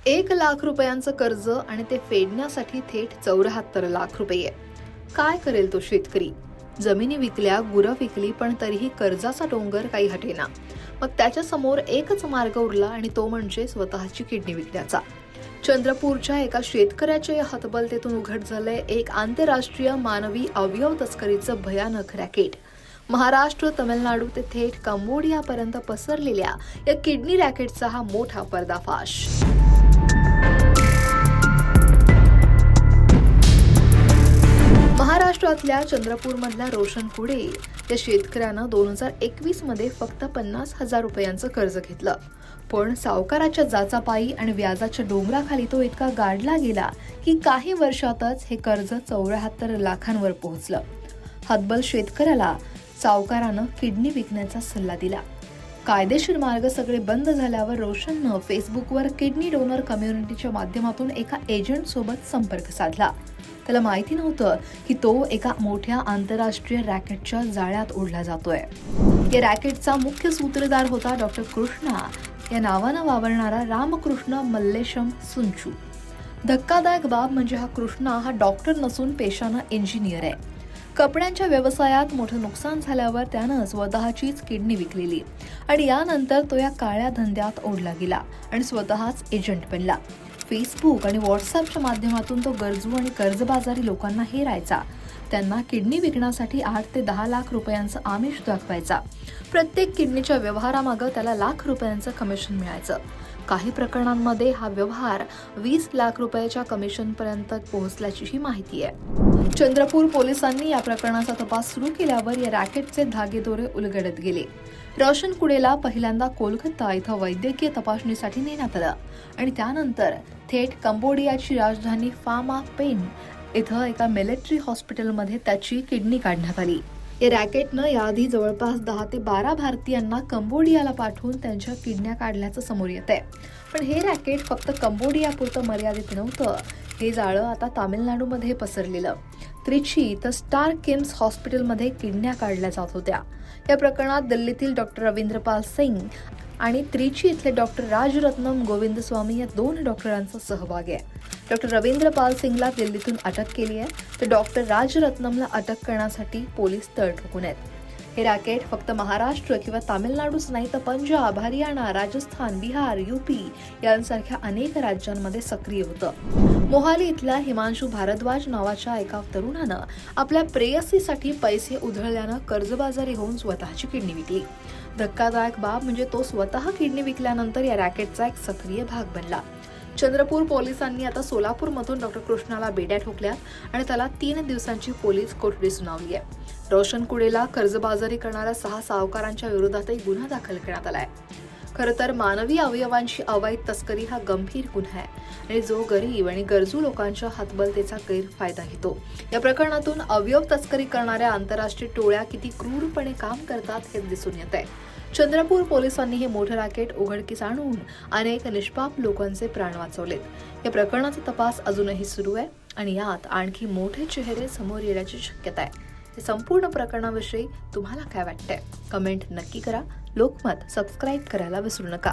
1,00,000 रुपयांचं कर्ज आणि ते फेडण्यासाठी थेट 74 लाख रुपये. काय करेल तो शेतकरी? जमिनी विकल्या, गुरं विकली, पण तरीही कर्जाचा डोंगर काही हटेना. मग त्याच्या समोर एकच मार्ग उरला आणि तो म्हणजे स्वतःची किडनी विकण्याचा. चंद्रपूरच्या एका शेतकऱ्याच्या या हतबलतेतून उघड झालंय एक आंतरराष्ट्रीय मानवी अवयव तस्करीचं भयानक रॅकेट. महाराष्ट्र, तमिळनाडू ते थेट कंबोडियापर्यंत पसरलेल्या या किडनी रॅकेटचा हा मोठा पर्दाफाश. महाराष्ट्रातल्या चंद्रपूरमधल्या रोशन कुडे या शेतकऱ्यानं 2021 मध्ये फक्त 50,000 रुपयांचं कर्ज घेतलं. पण सावकाराच्या जाचापायी आणि व्याजाच्या डोंगराखाली तो इतका गाडला गेला की काही वर्षातच हे कर्ज 74 लाखांवर पोहोचलं. हतबल शेतकऱ्याला सावकारानं किडनी विकण्याचा सल्ला दिला. कायदेशीर मार्ग सगळे बंद झाल्यावर रोशननं फेसबुकवर किडनी डोनर कम्युनिटीच्या माध्यमातून एका एजंट सोबत संपर्क साधला. त्याला माहिती नव्हतं की तो एका मोठ्या आंतरराष्ट्रीय रॅकेटच्या जाळ्यात ओढला जातोय. या रॅकेटचा मुख्य सूत्रधार होता डॉक्टर कृष्णा या नावानं वावरणारा रामकृष्ण मल्लेशम सुंचू. धक्कादायक बाब म्हणजे हा कृष्णा हा डॉक्टर नसून पेशानं इंजिनियर आहे. कपड्यांच्या व्यवसायात मोठं नुकसान झाल्यावर त्यानं स्वतःचीच किडनी विकलेली आणि यानंतर तो या काळ्या धंद्यात ओढला गेला आणि स्वतःच एजंट बनला. फेसबुक आणि व्हॉट्सअपच्या माध्यमातून तो गरजू आणि कर्जबाजारी लोकांना हेरायचा. त्यांना किडनी विकण्यासाठी 8 ते 10 लाख रुपयांचं आमिष दाखवायचा. प्रत्येक किडनीच्या व्यवहारामागं त्याला लाख रुपयांचं कमिशन मिळायचं. काही प्रकरणांमध्ये हा व्यवहार 20 लाख रुपयाच्या कमिशनपर्यंत पोहोचल्याचीही माहिती आहे. चंद्रपूर पोलिसांनी या प्रकरणाचा तपास सुरू केल्यावर या रॅकेटचे धागेदोरे उलगडत गेले. रोशन कुडेला पहिल्यांदा कोलकाता इथं वैद्यकीय तपासणीसाठी नेण्यात आलं आणि त्यानंतर थेट कंबोडियाची राजधानी फामा पेन इथं एका मिलिटरी हॉस्पिटलमध्ये त्याची किडनी काढण्यात आली. या रॅकेटनं याआधी जवळपास 10 ते 12 भारतीयांना कंबोडियाला पाठवून त्यांच्या किडन्या काढल्याचं समोर येत आहे. पण हे रॅकेट फक्त कंबोडियापुरतं मर्यादित नव्हतं. हे जाळं आता तामिळनाडूमध्ये पसरलेलं. त्रिची इथं स्टार किम्स हॉस्पिटलमध्ये किडन्या काढल्या जात होत्या. या प्रकरणात दिल्लीतील डॉक्टर रवींद्रपाल सिंग आणि त्रिची इथले डॉक्टर राजरत्नम गोविंदस्वामी या 2 डॉक्टरांचा सहभाग आहे. डॉक्टर रवींद्रपाल सिंगला दिल्लीतून अटक केली आहे तर डॉक्टर राजरत्नमला अटक करण्यासाठी पोलीस तळ ठोकून आहेत. हे रॅकेट फक्त महाराष्ट्र किंवा तामिळनाडूच नाही तर पंजाब, हरियाणा, राजस्थान, बिहार, यूपी यांसारख्या अनेक राज्यांमध्ये सक्रिय होतं. मोहाली इथल्या हिमांशू भारद्वाज नावाच्या एका तरुणानं आपल्या प्रेयसीसाठी पैसे उधळल्यानं कर्जबाजारी होऊन स्वतःची किडनी विकली. धक्कादायक बाब म्हणजे तो स्वतः किडनी विकल्यानंतर या रॅकेटचा एक सक्रिय भाग बनला. चंद्रपूर पोलिसांनी आता सोलापूरमधून डॉक्टर कृष्णाला बेड्या ठोकल्यात आणि त्याला 3 दिवसांची पोलीस कोठडी सुनावली आहे. रोशन कुडेला कर्जबाजारी करणाऱ्या 6 सावकारांच्या विरोधातही गुन्हा दाखल करण्यात आलाय. खरं तर मानवी अवयवांची अवैध तस्करी हा गंभीर गुन्हा आहे आणि जो गरीब आणि गरजू लोकांच्या हतबलतेचा गैरफायदा घेतो. या प्रकरणातून अवयव तस्करी करणाऱ्या आंतरराष्ट्रीय टोळ्या किती क्रूरपणे काम करतात हे दिसून येत आहे. चंद्रपूर पोलिसांनी हे मोठं रॅकेट उघडकीस आणून अनेक निष्पाप लोकांचे प्राण वाचवलेत. या प्रकरणाचा तपास अजूनही सुरू आहे आणि यात आणखी मोठे चेहरे समोर येण्याची शक्यता आहे. या संपूर्ण प्रकरणाविषयी तुम्हाला काय वाटतंय? कमेंट नक्की करा. लोकमत सबस्क्राईब करायला विसरू नका.